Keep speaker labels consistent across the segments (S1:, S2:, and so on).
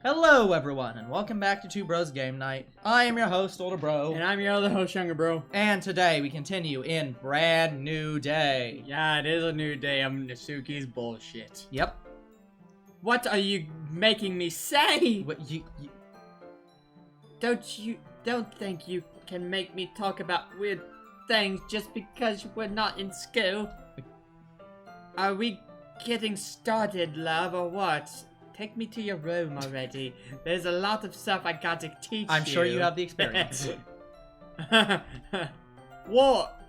S1: Hello everyone, and welcome back to Two Bros Game Night. I am your host, Older Bro.
S2: And I'm your other host, Younger Bro.
S1: And today we continue in Brand New Day.
S2: Yeah, it is a new day of Natsuki's bullshit.
S1: Yep.
S2: What are you making me say?
S1: What, you...
S2: Don't think you can make me talk about weird things just because we're not in school. Are we getting started, love, or what? Take me to your room already. There's a lot of stuff I got to teach you.
S1: I'm sure you have the experience.
S2: What?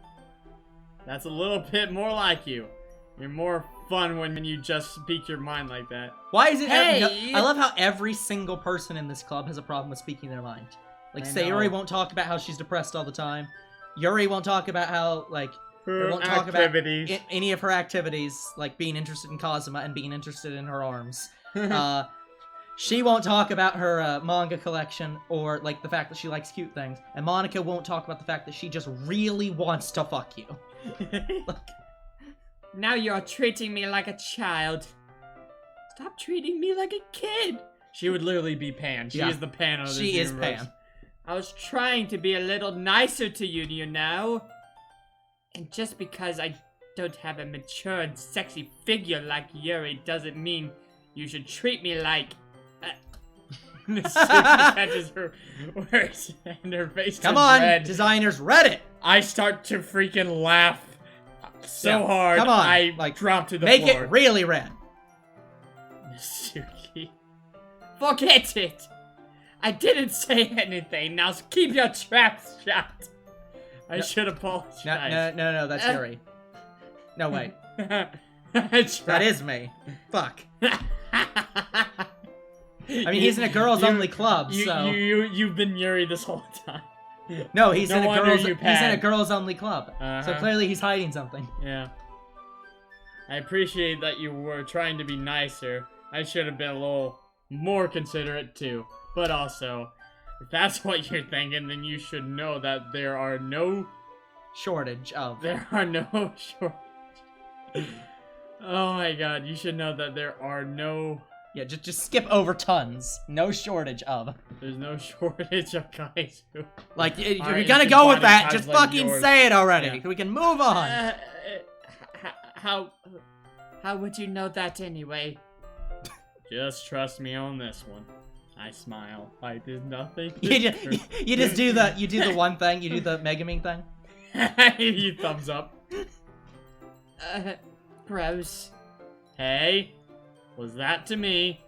S2: That's a little bit more like you. You're more fun when you just speak your mind like that.
S1: Why is it...
S2: Hey!
S1: I love how every single person in this club has a problem with speaking their mind. Like, Sayori won't talk about how she's depressed all the time. Yuri won't talk about how, like... won't talk about any of her activities, like being interested in Kazuma and being interested in her arms. She won't talk about her manga collection or like the fact that she likes cute things, and Monica won't talk about the fact that she just really wants to fuck you.
S2: Now you're treating me like a child. Stop treating me like a kid. She would literally be Pan. She is the Pan of this universe.
S1: She is Pan.
S2: I was trying to be a little nicer to you, you know? And just because I don't have a mature and sexy figure like Yuri doesn't mean you should treat me like... Natsuki catches her words and her face
S1: Come
S2: turns
S1: on,
S2: red.
S1: designers, Reddit!
S2: I start to freaking laugh so hard.
S1: Come on,
S2: I
S1: like,
S2: drop to the
S1: make
S2: floor.
S1: it really red.
S2: Natsuki. Forget it! I didn't say anything. Now keep your traps shut. I should apologize.
S1: No, that's Yuri. No, wait. That is me. Fuck. I mean, he's in a girls-only club, so...
S2: You've been Yuri this whole time.
S1: No, he's in a girls-only club. So clearly he's hiding something.
S2: Yeah. I appreciate that you were trying to be nicer. I should have been a little more considerate, too. But also, if that's what you're thinking, then you should know that there are no...
S1: shortage of...
S2: There are no shortage. Oh my god, you should know that there are no...
S1: Yeah, just skip over tons. No shortage of.
S2: There's no shortage of guys who...
S1: Like, if you're gonna go with that, just like fucking say it already. Yeah. We can move on.
S2: How would you know that anyway? Just trust me on this one. I smile like there's nothing.
S1: You just do the one thing. You do the Megaming thing.
S2: You thumbs up. Gross. Hey, was that to me?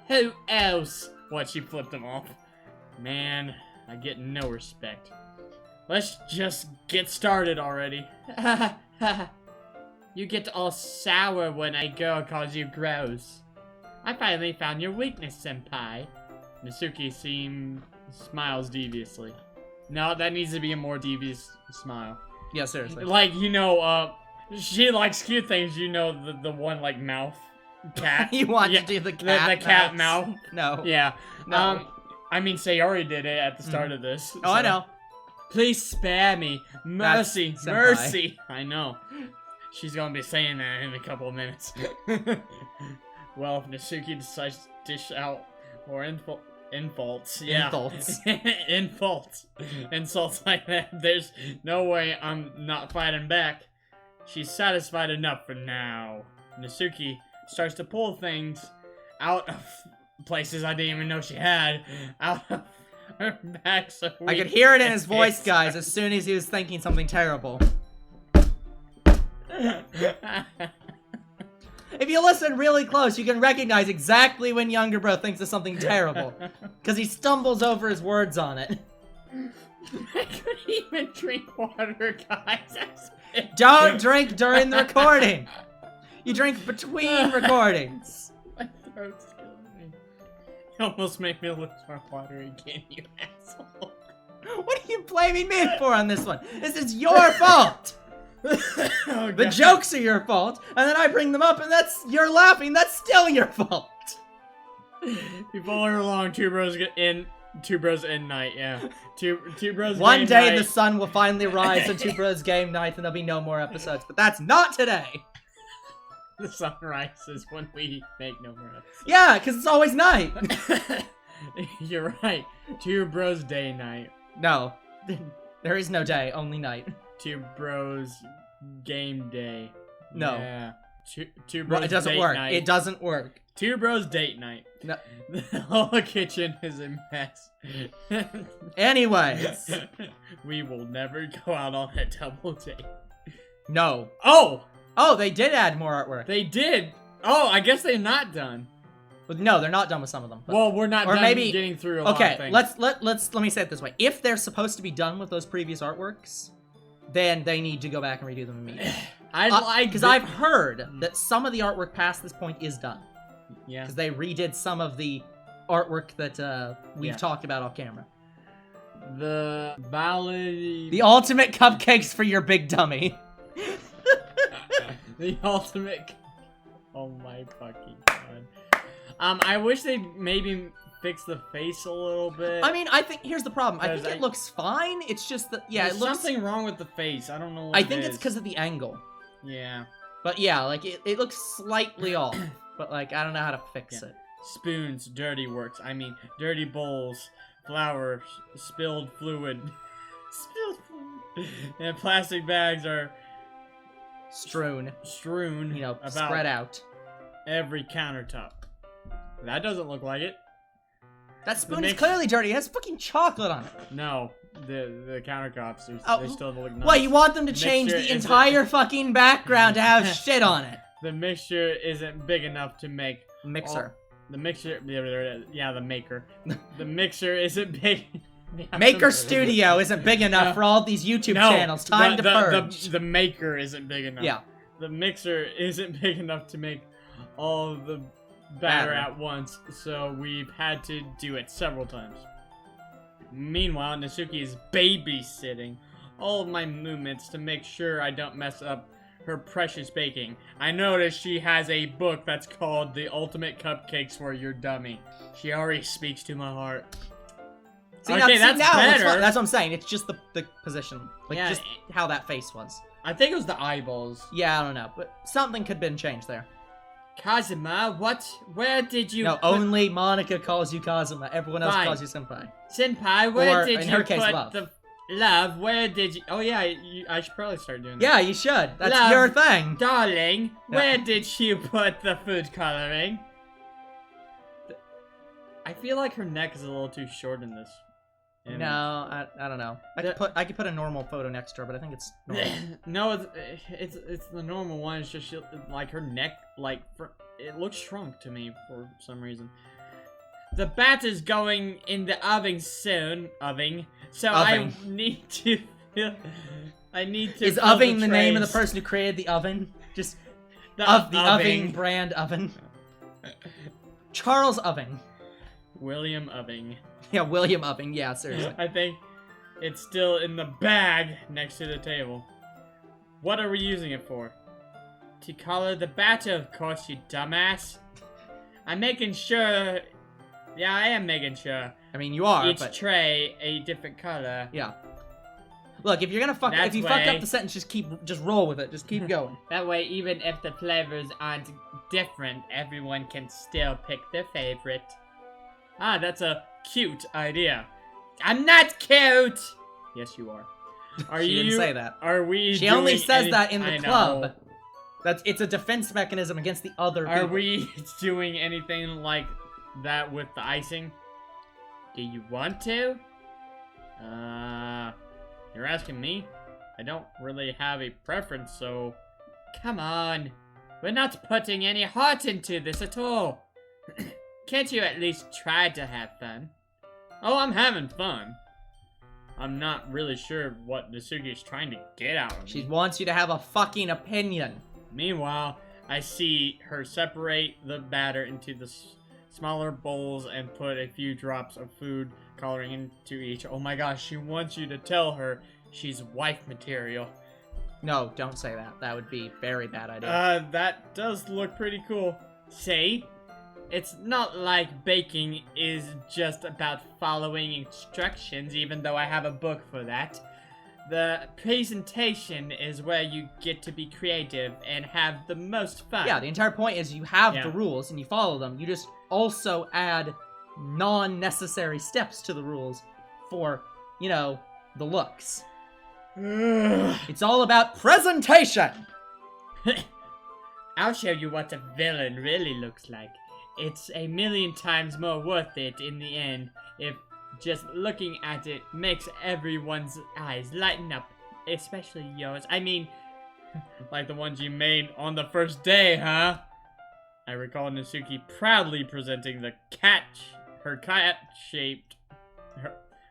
S2: Who else? What, she flipped him off. Man, I get no respect. Let's just get started already. You get all sour when I go cause you gross. I finally found your weakness, senpai. Natsuki smiles deviously. No, that needs to be a more devious smile.
S1: Yeah, seriously.
S2: Like, you know, she likes cute things, you know, the one, like, mouth. Cat.
S1: You want to do the cat
S2: The cat mouth?
S1: No.
S2: Yeah.
S1: No.
S2: I mean, Sayori did it at the start of this.
S1: Oh, so. I know.
S2: Please spare me. Mercy.
S1: That's
S2: Mercy. I know. She's gonna be saying that in a couple of minutes. Well, if Natsuki decides to dish out more insults. Yeah. Insults like that. There's no way I'm not fighting back. She's satisfied enough for now. Natsuki starts to pull things out of places I didn't even know she had. Out of her back so
S1: I could hear it in his voice, guys, as soon as he was thinking something terrible. If you listen really close, you can recognize exactly when Younger Bro thinks of something terrible. Because he stumbles over his words on it.
S2: I couldn't even drink water, guys.
S1: Don't drink during the recording. You drink between recordings.
S2: My throat's killing me. You almost made me lose my water again, you asshole.
S1: What are you blaming me for on this one? This is your fault.
S2: Oh,
S1: the jokes are your fault, and then I bring them up, and you're laughing. That's still your fault.
S2: You follow her along. Two bros in night. Yeah. Two bros.
S1: One day the sun will finally rise to Two Bros Game Night, and there'll be no more episodes. But that's not today.
S2: the sun rises when we make no more episodes.
S1: Yeah, because it's always night.
S2: You're right. Two bros day night.
S1: No, there is no day, only night.
S2: Two bros game day.
S1: No.
S2: Yeah. Two bros
S1: It doesn't
S2: date
S1: work.
S2: night.
S1: It doesn't work.
S2: Two bros date night.
S1: No.
S2: The whole kitchen is a mess.
S1: Anyways.
S2: We will never go out on a double date.
S1: No.
S2: Oh!
S1: Oh, they did add more artwork.
S2: They did. Oh, I guess they're not done.
S1: But no, they're not done with some of them. But...
S2: Well, we're not
S1: or
S2: done
S1: maybe...
S2: getting through a lot of things.
S1: let me say it this way. If they're supposed to be done with those previous artworks, then they need to go back and redo them immediately. Because I've heard that some of the artwork past this point is done.
S2: Yeah.
S1: Because they redid some of the artwork that we've talked about off camera.
S2: The ballad...
S1: The ultimate cupcakes for your big dummy.
S2: The ultimate... Oh my fucking god. I wish they'd maybe fix the face a little bit.
S1: I mean, I think here's the problem. I think it looks fine. It's just that, yeah,
S2: there's
S1: it looks...
S2: something wrong with the face. I don't know what
S1: I think it's because of the angle.
S2: Yeah.
S1: But yeah, like, it looks slightly off. But, like, I don't know how to fix it.
S2: Spoons, dirty works. I mean, dirty bowls, flour, spilled fluid. Spilled fluid. And plastic bags are...
S1: Strewn.
S2: You know, about
S1: spread out.
S2: Every countertop. That doesn't look like it.
S1: That spoon is clearly dirty. It has fucking chocolate on it.
S2: No, the countertops, they still look nice.
S1: What, you want them to change the entire fucking background to have shit on it?
S2: The mixture isn't big enough to make...
S1: Mixer.
S2: The mixture... Yeah, the maker. The mixer isn't big...
S1: Maker Studio isn't big enough for all these YouTube channels. Time to purge.
S2: The maker isn't big enough.
S1: Yeah.
S2: The mixer isn't big enough to make all of the batter at once, so we've had to do it several times. Meanwhile, Natsuki is babysitting all of my movements to make sure I don't mess up her precious baking. I noticed she has a book that's called The Ultimate Cupcakes for Your Dummy. She already speaks to my heart.
S1: See,
S2: okay,
S1: now,
S2: that's better.
S1: That's what I'm saying. It's just the position. Like,
S2: Yeah,
S1: just how that face was.
S2: I think it was the eyeballs.
S1: Yeah, I don't know. But something could have been changed there.
S2: Kazuma, where did you
S1: No, only Monica calls you Kazuma. Everyone else calls you Senpai.
S2: Senpai, where did
S1: in
S2: you
S1: her case,
S2: put
S1: love.
S2: the... Love, where did you... Oh yeah, I should probably start doing that.
S1: Yeah, you should. That's
S2: Love,
S1: your thing.
S2: Darling, where did you put the food coloring? I feel like her neck is a little too short in this image.
S1: No, I don't know. I could put a normal photo next to her, but I think it's normal.
S2: No, it's the normal one. It's just like her neck, like it looks shrunk to me for some reason. The bat is going in the oven soon. So I need to. I need to.
S1: Is oven the name of the person who created the oven? Just the oven brand oven. Charles Oven.
S2: William Oven.
S1: Yeah, William Oven. Yeah, seriously.
S2: I think it's still in the bag next to the table. What are we using it for? To color the batter, of course, you dumbass. I'm making sure... Yeah, I am making sure.
S1: I mean, you are,
S2: Each tray a different color.
S1: Yeah. Look, if you're gonna fuck... If you fuck up the sentence, just roll with it. Just keep going.
S2: That way, even if the flavors aren't different, everyone can still pick their favorite. Ah, that's a cute idea. I'm not cute! Yes, you are.
S1: She didn't say that.
S2: Are we
S1: She only says that in the club.
S2: Know.
S1: It's a defense mechanism against the other people.
S2: Are we doing anything like that with the icing? Do you want to? You're asking me? I don't really have a preference, so... Come on. We're not putting any heart into this at all. Can't you at least try to have fun? Oh, I'm having fun. I'm not really sure what Natsuki is trying to get out of me.
S1: She wants you to have a fucking opinion.
S2: Meanwhile, I see her separate the batter into the smaller bowls and put a few drops of food coloring into each. Oh my gosh, she wants you to tell her she's wife material.
S1: No, don't say that. That would be a very bad idea.
S2: That does look pretty cool. See? It's not like baking is just about following instructions, even though I have a book for that. The presentation is where you get to be creative and have the most fun.
S1: Yeah, the entire point is you have the rules and you follow them. You just also add non-necessary steps to the rules for, you know, the looks. It's all about presentation!
S2: I'll show you what a villain really looks like. It's a million times more worth it in the end if just looking at it makes everyone's eyes lighten up, especially yours. I mean, like the ones you made on the first day, huh? I recall Natsuki proudly presenting the her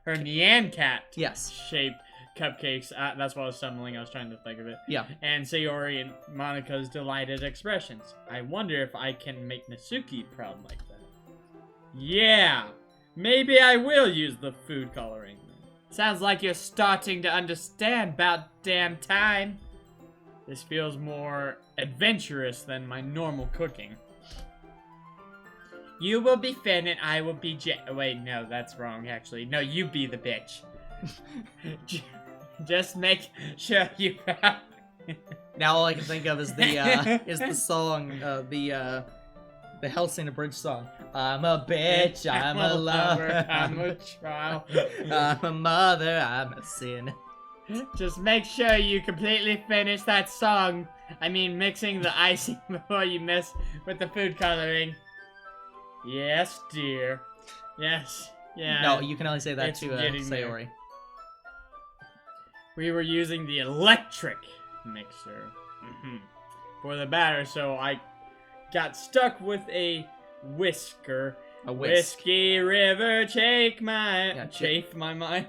S2: Nyan cat shaped cupcakes. That's what I was stumbling. I was trying to think of it.
S1: Yeah.
S2: And Sayori and Monika's delighted expressions. I wonder if I can make Natsuki proud like that. Yeah. Maybe I will use the food coloring. Sounds like you're starting to understand about damn time. This feels more adventurous than my normal cooking. You will be Finn and I will be wait, no, that's wrong, actually. No, you be the bitch. Just make sure you
S1: Now all I can think of is the song, the Hellsinger Bridge song. I'm a bitch, I'm a lover,
S2: I'm a child,
S1: I'm a mother, I'm a sin.
S2: Just make sure you completely finish that song. I mean, mixing the icing before you mess with the food coloring. Yes, dear. Yes, yeah.
S1: No, you can only say that to Sayori.
S2: We were using the electric mixer for the batter, so I got stuck with a whisker.
S1: A whisk.
S2: Whiskey River, chafe my mind.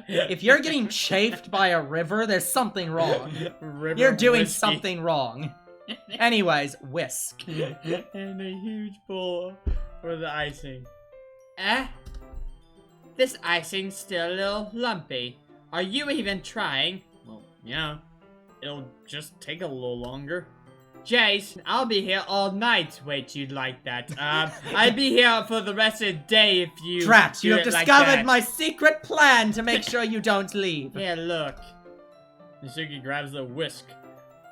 S1: If you're getting chafed by a river, there's something wrong. You're doing something wrong. Anyways, whisk.
S2: And a huge bowl for the icing. This icing's still a little lumpy. Are you even trying? Well, yeah. It'll just take a little longer. Jace, I'll be here all night. Wait, you'd like that. I'd be here for the rest of the day if you
S1: Drat, you have discovered my secret plan to make sure you don't leave.
S2: Here, look. Natsuki grabs the whisk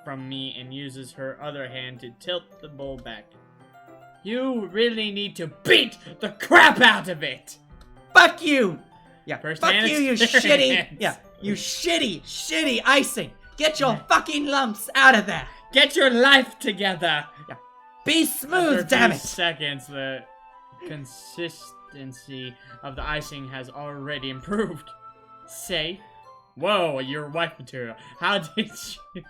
S2: from me and uses her other hand to tilt the bowl back. You really need to beat the crap out of it!
S1: Fuck you! Yeah,
S2: First-hand
S1: fuck you, you shitty... Yeah, you shitty icing! Get your fucking lumps out of there!
S2: Get your life together!
S1: Yeah. Be smooth, damn it!
S2: Seconds, the consistency of the icing has already improved. Say, whoa, you're wife material. How did you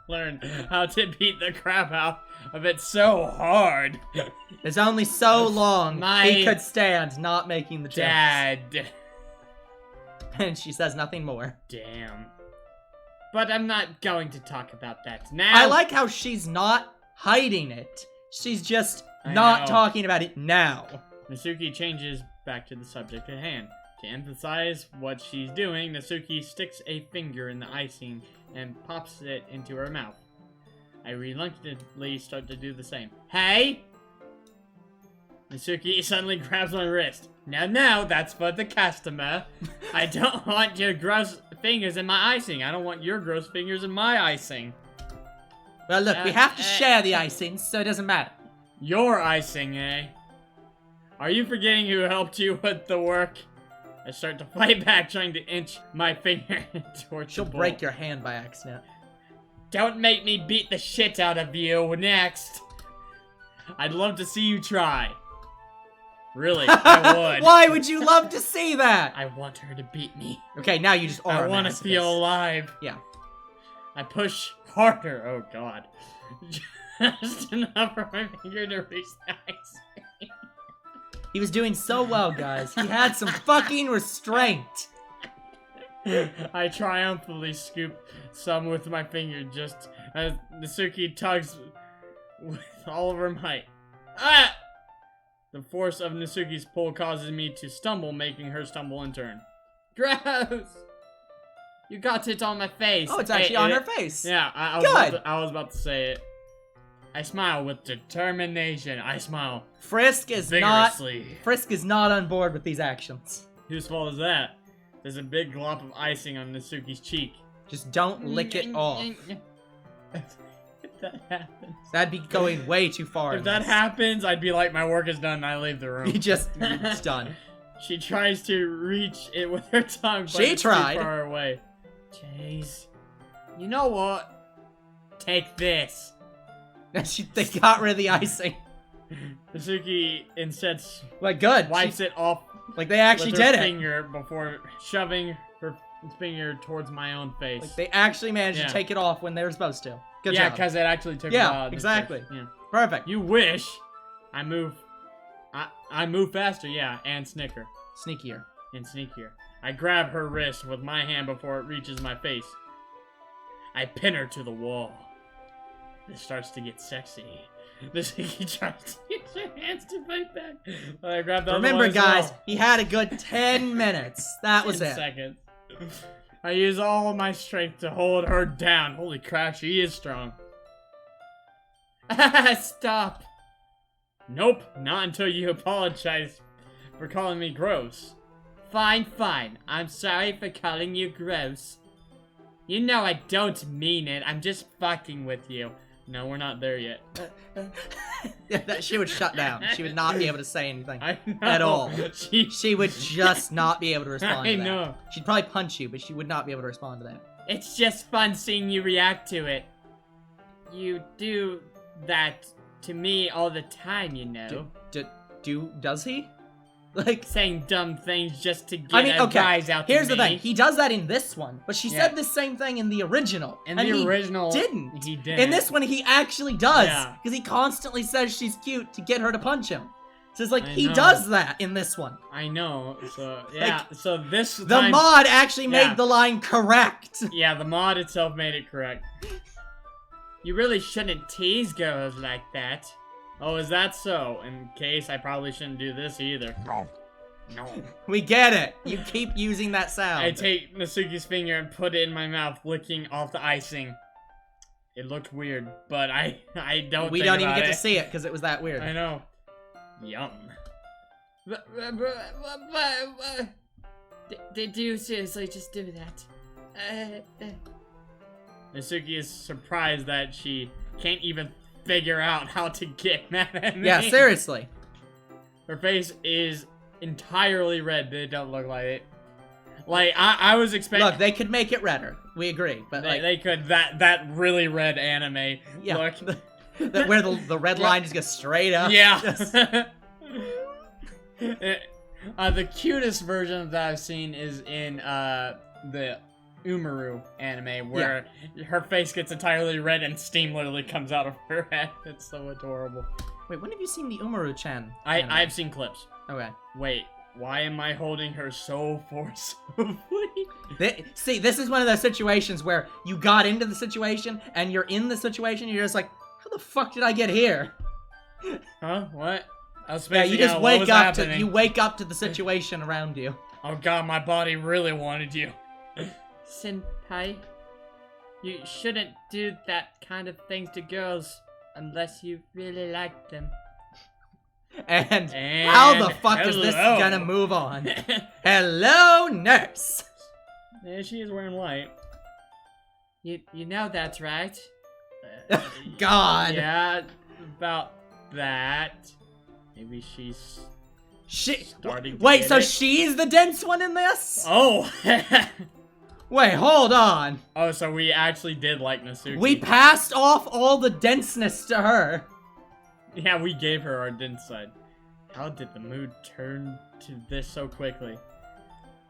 S2: learn how to beat the crap out of it so hard?
S1: There's only so long he could stand not making the jokes.
S2: Dad.
S1: And she says nothing more.
S2: Damn. But I'm not going to talk about that now.
S1: I like how she's not hiding it. She's just not talking about it now.
S2: Natsuki changes back to the subject at hand. To emphasize what she's doing, Natsuki sticks a finger in the icing and pops it into her mouth. I reluctantly start to do the same. Hey! Natsuki suddenly grabs my wrist. No, that's for the customer. I don't want your gross fingers in my icing. I don't want your gross fingers in my icing.
S1: Well, look, we have to share the icing, so it doesn't matter.
S2: Your icing, eh? Are you forgetting who helped you with the work? I start to fight back, trying to inch my finger towards
S1: She'll
S2: the bowl.
S1: break your hand by accident.
S2: Don't make me beat the shit out of you next. I'd love to see you try. Really, I would.
S1: Why would you love to see that?
S2: I want her to beat me.
S1: Okay, now you just are.
S2: I want to feel alive.
S1: Yeah.
S2: I push harder. Oh god. Just enough for my finger to reach the ice.
S1: He was doing so well, guys. He had some fucking restraint.
S2: I triumphantly scoop some with my finger just as Natsuki tugs with all of her might. Ah! The force of Natsuki's pull causes me to stumble, making her stumble in turn. Gross! You got it on my face.
S1: Oh, it's actually on her face.
S2: Yeah, I was about to say it. I smile with determination. I smile
S1: Frisk is
S2: vigorously.
S1: not on board with these actions.
S2: Whose fault is that? There's a big glop of icing on Natsuki's cheek.
S1: Just don't lick it off.
S2: If that happens.
S1: That'd be going way too far.
S2: If that happens, I'd be like, my work is done and I leave the room.
S1: It's done.
S2: She tries to reach it with her tongue, but
S1: She
S2: it's
S1: tried.
S2: too far away. Jeez. You know what? Take this.
S1: They got rid of the icing.
S2: Natsuki instead
S1: Like, good.
S2: wipes it off
S1: Like, they actually
S2: with her
S1: did it.
S2: finger before shoving her finger towards my own face.
S1: Like, they actually managed to take it off when they were supposed to. Good
S2: yeah,
S1: job.
S2: because it actually took a while.
S1: Yeah, exactly.
S2: Yeah.
S1: Perfect.
S2: You wish I move faster, yeah, and snicker.
S1: Sneakier.
S2: And sneakier. I grab her wrist with my hand before it reaches my face. I pin her to the wall. This starts to get sexy. He tries to use her hands to fight back. I grab the
S1: Remember,
S2: other one as
S1: guys,
S2: well.
S1: he had a good 10 minutes. That was
S2: 10
S1: it.
S2: seconds. I use all of my strength to hold her down. Holy crap, she is strong. Stop. Nope, not until you apologize for calling me gross. Fine, fine. I'm sorry for calling you gross. You know I don't mean it. I'm just fucking with you. No, we're not there yet.
S1: She would shut down. She would not be able to say anything
S2: I know.
S1: at all.
S2: She
S1: She would just not be able to respond to that.
S2: I know.
S1: She'd probably punch you, but she would not be able to respond to that.
S2: It's just fun seeing you react to it. You do that to me all the time, you know.
S1: Does he? Like,
S2: saying dumb things just to get a
S1: okay,
S2: rise out to
S1: here's the
S2: me.
S1: thing. He does that in this one, but she said the same thing in the original.
S2: In the original,
S1: didn't.
S2: He didn't.
S1: In this one, he actually does.
S2: Yeah.
S1: Because he constantly says she's cute to get her to punch him. So it's like,
S2: I
S1: he
S2: know.
S1: does that in this one.
S2: I know. So, yeah.
S1: Like,
S2: so this
S1: The
S2: time,
S1: mod actually
S2: Yeah.
S1: made the line correct.
S2: yeah, the mod itself made it correct. You really shouldn't tease girls like that. Oh, is that so? In case, I probably shouldn't do this either. No.
S1: We get it. You keep using that sound.
S2: I take Natsuki's finger and put it in my mouth, licking off the icing. It looked weird, but I don't.
S1: We don't even get to see it because it was that weird.
S2: I know. Yum. Did you seriously just do that? Natsuki is surprised that she can't even figure out how to get mad at me.
S1: Yeah, seriously.
S2: Her face is entirely red, but it don't look like it. Like, I was expecting...
S1: Look, they could make it redder. We agree. But
S2: they could, that really red anime look.
S1: Where the red line just goes straight up.
S2: Yeah.
S1: Just-
S2: The cutest version that I've seen is in the Umaru anime, where her face gets entirely red and steam literally comes out of her head. It's so adorable.
S1: Wait, when have you seen the Umaru-chan?
S2: I've seen clips.
S1: Okay.
S2: Wait, why am I holding her so forcibly?
S1: See, this is one of those situations where you got into the situation, and you're in the situation, and you're just like, how the fuck did I get here?
S2: Huh? What? I was
S1: Yeah,
S2: spacing
S1: you just
S2: out. What
S1: wake
S2: was
S1: up
S2: happening?
S1: you wake up to the situation around you.
S2: Oh god, my body really wanted you.
S3: Senpai, you shouldn't do that kind of things to girls unless you really like them.
S1: And how the fuck is this
S2: hello.
S1: gonna move on? Hello, nurse.
S2: Yeah, she is wearing white.
S3: You know that's right.
S1: God.
S2: Yeah, about that. Maybe she's starting to
S1: Wait,
S2: get
S1: so
S2: it.
S1: she's the dense one in this?
S2: Oh!
S1: Wait, hold on.
S2: Oh, so we actually did like Natsuki.
S1: We passed off all the denseness to her.
S2: Yeah, we gave her our dense side. How did the mood turn to this so quickly?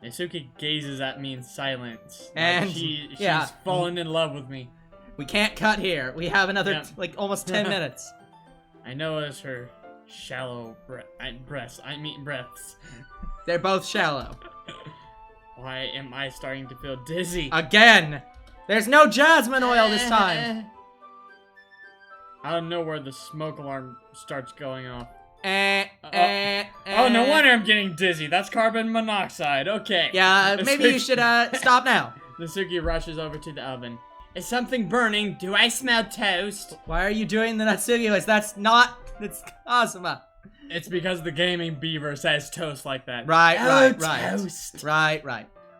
S2: Natsuki gazes at me in silence.
S1: And,
S2: like she's
S1: yeah.
S2: fallen in love with me.
S1: We can't cut here. We have another, like, almost 10 minutes.
S2: I notice her shallow breaths.
S1: They're both shallow.
S2: Why am I starting to feel dizzy?
S1: Again. There's no jasmine oil this time.
S2: Out of nowhere, the smoke alarm starts going off.
S1: Oh,
S2: no wonder I'm getting dizzy. That's carbon monoxide. Okay.
S1: Yeah, maybe you should, stop now.
S2: Natsuki rushes over to the oven.
S3: Is something burning? Do I smell toast?
S1: Why are you doing the Natsuki voice? That's Kazuma.
S2: It's because the gaming beaver says toast like that.
S1: Right.
S3: Toast.
S1: Right.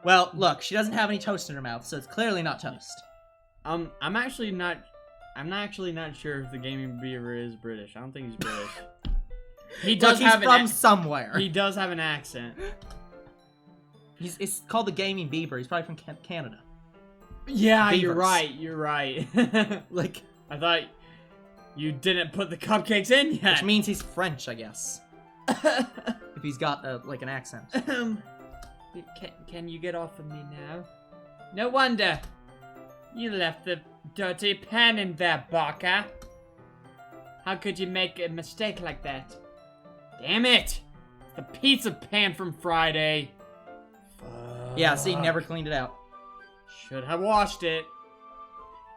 S1: Well, look, she doesn't have any toast in her mouth, so it's clearly not toast.
S2: I'm actually not sure if the gaming beaver is British. I don't think he's British. He does
S1: Look, he's
S2: have
S1: from somewhere.
S2: He does have an accent.
S1: It's called the gaming beaver. He's probably from Canada.
S2: Yeah,
S1: Beavers.
S2: you're right. You're right.
S1: Like,
S2: I thought you didn't put the cupcakes in yet.
S1: which means he's French, I guess. If he's got like an accent.
S3: Can you get off of me now? No wonder. You left the dirty pan in there, Barker. How could you make a mistake like that?
S2: Damn it! The pizza pan from Friday.
S1: Yeah, see, never cleaned it out.
S2: Should have washed it.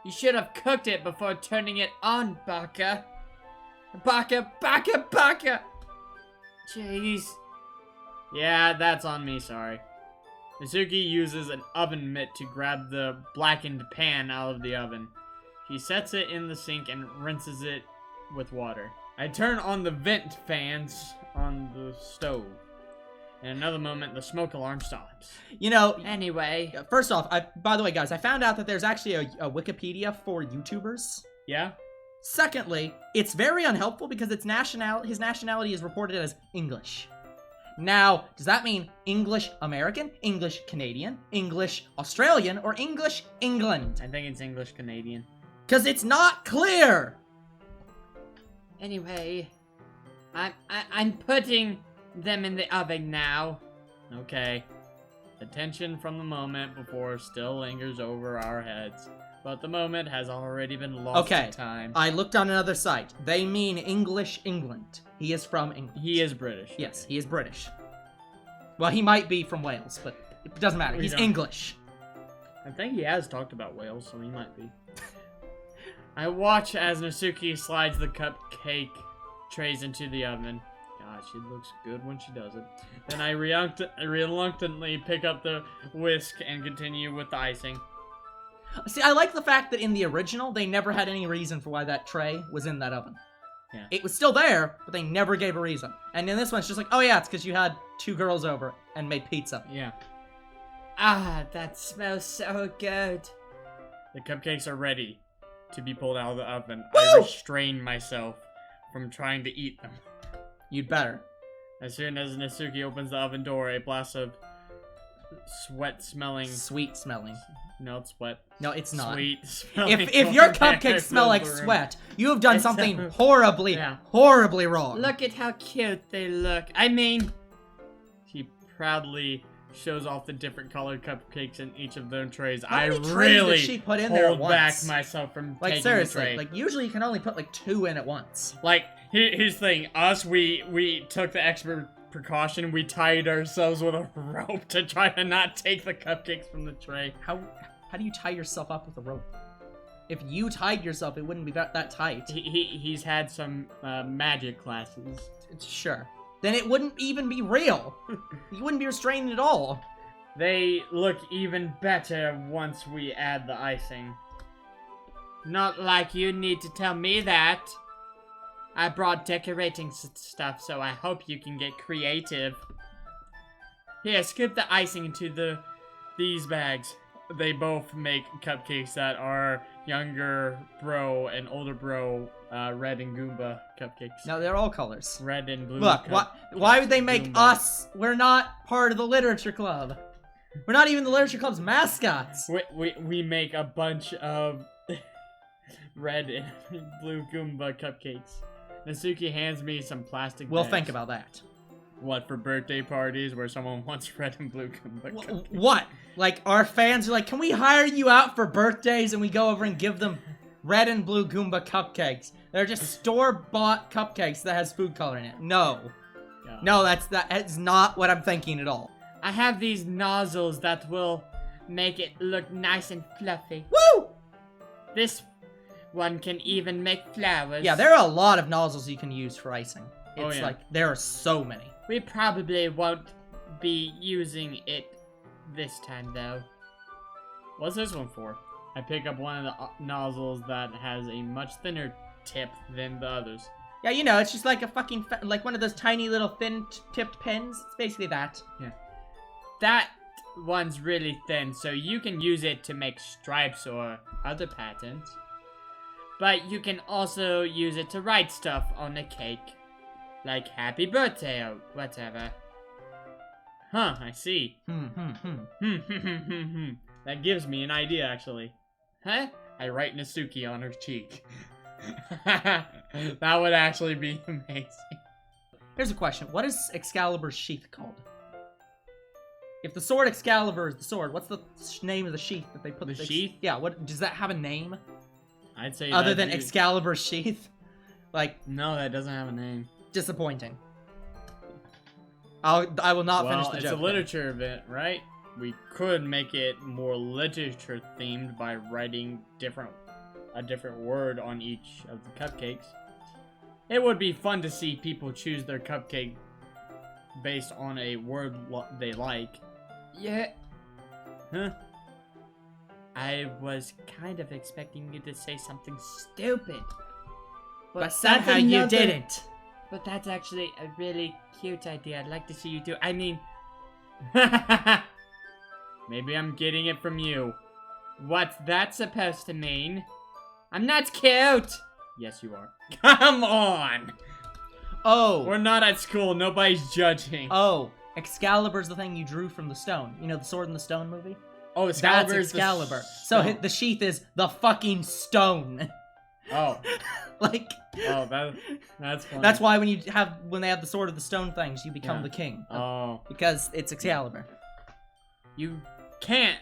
S3: You should have cooked it before turning it on, Barker. Barker! Jeez.
S2: Yeah, that's on me, sorry. Natsuki uses an oven mitt to grab the blackened pan out of the oven. She sets it in the sink and rinses it with water. I turn on the vent fans on the stove. In another moment, the smoke alarm stops.
S1: You know,
S3: Anyway.
S1: first off, by the way, guys, I found out that there's actually a Wikipedia for YouTubers.
S2: Yeah?
S1: Secondly, it's very unhelpful because his nationality is reported as English. Now, does that mean English American, English Canadian, English Australian, or English England?
S2: I think it's English Canadian.
S1: Because it's not clear!
S3: Anyway. I'm putting them in the oven now.
S2: Okay. The tension from the moment before still lingers over our heads. But the moment has already been lost
S1: Okay,
S2: in time.
S1: I looked on another site. They mean English England. He is from England.
S2: He is British.
S1: Yes, he is British. Well, he might be from Wales, but it doesn't matter.
S2: We
S1: He's
S2: don't-
S1: English.
S2: I think he has talked about Wales, so he might be. I watch as Natsuki slides the cupcake trays into the oven. God, she looks good when she does it. Then I reluctantly pick up the whisk and continue with the icing.
S1: See, I like the fact that in the original, they never had any reason for why that tray was in that oven.
S2: Yeah.
S1: It was still there, but they never gave a reason. And in this one, it's just like, oh yeah, it's because you had 2 girls over and made pizza.
S2: Yeah.
S3: Ah, that smells so good.
S2: The cupcakes are ready to be pulled out of the oven.
S1: Woo!
S2: I restrain myself from trying to eat them.
S1: You'd better.
S2: As soon as Natsuki opens the oven door, a blast of sweat-smelling...
S1: Sweet smelling.
S2: No, it's sweat.
S1: No, it's not.
S2: Sweet smelling.
S1: If your
S2: over
S1: cupcakes
S2: there
S1: smell like
S2: fills the room.
S1: sweat, you have done
S2: It's
S1: something
S2: a-
S1: horribly,
S2: Yeah.
S1: horribly wrong.
S3: Look at how cute they look. I mean,
S2: She proudly shows off the different colored cupcakes in each of their trays.
S1: How
S2: I
S1: many trays did
S2: really
S1: she put in there
S2: hold back
S1: once?
S2: myself from
S1: Like,
S2: taking
S1: seriously,
S2: the tray.
S1: like, usually you can only put, like, 2 in at once.
S2: Like, here's the thing. We took the extra precaution. We tied ourselves with a rope to try to not take the cupcakes from the tray.
S1: How do you tie yourself up with a rope? If you tied yourself, it wouldn't be that tight.
S2: He's had some magic classes.
S1: Sure. Then it wouldn't even be real. You wouldn't be restrained at all.
S2: They look even better once we add the icing.
S3: not like you need to tell me that. I brought decorating stuff, so I hope you can get creative.
S2: Here, scoop the icing into these bags. They both make cupcakes that are younger bro and older bro red and Goomba cupcakes.
S1: No, they're all colors.
S2: Red and blue.
S1: Look, why would they make
S2: Goomba.
S1: us? We're not part of the literature club. We're not even the literature club's mascots.
S2: We make a bunch of red and blue Goomba cupcakes. Natsuki hands me some plastic
S1: We'll
S2: bags.
S1: think about that.
S2: What, for birthday parties where someone wants red and blue Goomba cupcakes?
S1: What? Like, our fans are like, can we hire you out for birthdays? And we go over and give them red and blue Goomba cupcakes. They're just store-bought cupcakes that has food coloring in it. No.
S2: Yeah.
S1: No, that's not what I'm thinking at all.
S3: I have these nozzles that will make it look nice and fluffy.
S1: Woo!
S3: This one can even make flowers.
S1: Yeah, there are a lot of nozzles you can use for icing.
S2: Oh,
S1: It's
S2: yeah.
S1: like, there are so many.
S3: We probably won't be using it this time, though.
S2: What's this one for? I pick up one of the nozzles that has a much thinner tip than the others.
S1: Yeah, you know, it's just like a fucking, like one of those tiny little thin-tipped pens. It's basically that.
S3: That one's really thin, so you can use it to make stripes or other patterns. But you can also use it to write stuff on a cake. Like happy birthday or whatever. Huh, I see. That gives me an idea, actually. Huh? I write Natsuki on her cheek. That would actually be amazing.
S1: Here's a question. What is Excalibur's sheath called? If the sword Excalibur is the sword, what's the name of the sheath that they put?
S3: The sheath?
S1: Yeah, what does that have a name?
S3: I'd say
S1: other than Excalibur's sheath? Like,
S3: no, that doesn't have a name.
S1: Disappointing. I will not finish the joke.
S3: It's a literature event, right? We could make it more literature themed by writing a different word on each of the cupcakes. It would be fun to see people choose their cupcake based on a word they like.
S1: Yeah.
S3: Huh? I was kind of expecting you to say something stupid.
S1: But somehow you didn't.
S3: But that's actually a really cute idea. I'd like to see you do. I mean, maybe I'm getting it from you. What's that supposed to mean? I'm not cute. Yes, you are. Come on.
S1: Oh.
S3: We're not at school. Nobody's judging.
S1: Oh, Excalibur's the thing you drew from the stone. You know the Sword in the Stone movie?
S3: Oh,
S1: That's Excalibur. So the sheath is the fucking stone.
S3: Oh.
S1: Like.
S3: Oh, that's funny.
S1: That's why when they have the Sword of the Stone things, you become the king.
S3: Oh.
S1: Because it's Excalibur.
S3: You can't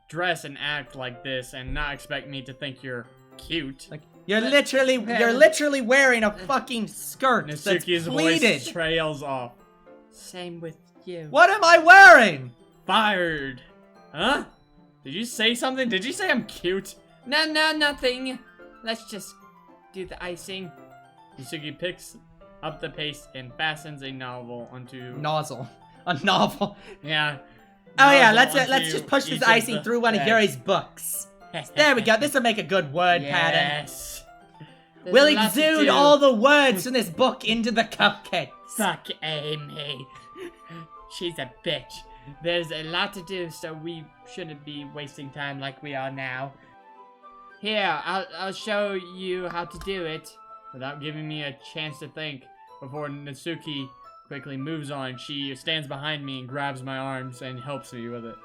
S3: dress and act like this and not expect me to think you're cute.
S1: Like you're literally wearing a fucking skirt
S3: Natsuki's
S1: that's pleated.
S3: Voice trails off.
S2: Same with you.
S1: What am I wearing?
S3: Fired. Huh? Did you say something? Did you say I'm cute?
S2: No, nothing. Let's just do the icing.
S3: Natsuki picks up the paste and fastens a novel onto...
S1: A novel.
S3: Yeah.
S1: Oh yeah, let's just push this icing through one of Yuri's books. There we go. This will make a good word pattern.
S3: Yes.
S1: We'll exude all the words from this book into the cupcakes.
S3: Fuck Amy. She's a bitch.
S2: There's a lot to do, so we shouldn't be wasting time like we are now. Here, I'll show you how to do it.
S3: Without giving me a chance to think, before Natsuki quickly moves on, she stands behind me and grabs my arms and helps me with it.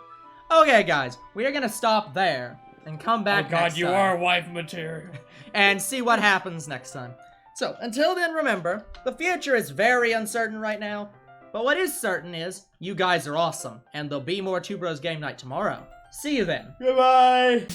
S1: Okay, guys, we are gonna stop there and come back.
S3: Oh God,
S1: next
S3: you
S1: time
S3: are wife material.
S1: and see what happens next time. So, until then, remember, the future is very uncertain right now, but what is certain is, you guys are awesome, and there'll be more Two Bros Game Night tomorrow. See you then.
S3: Goodbye!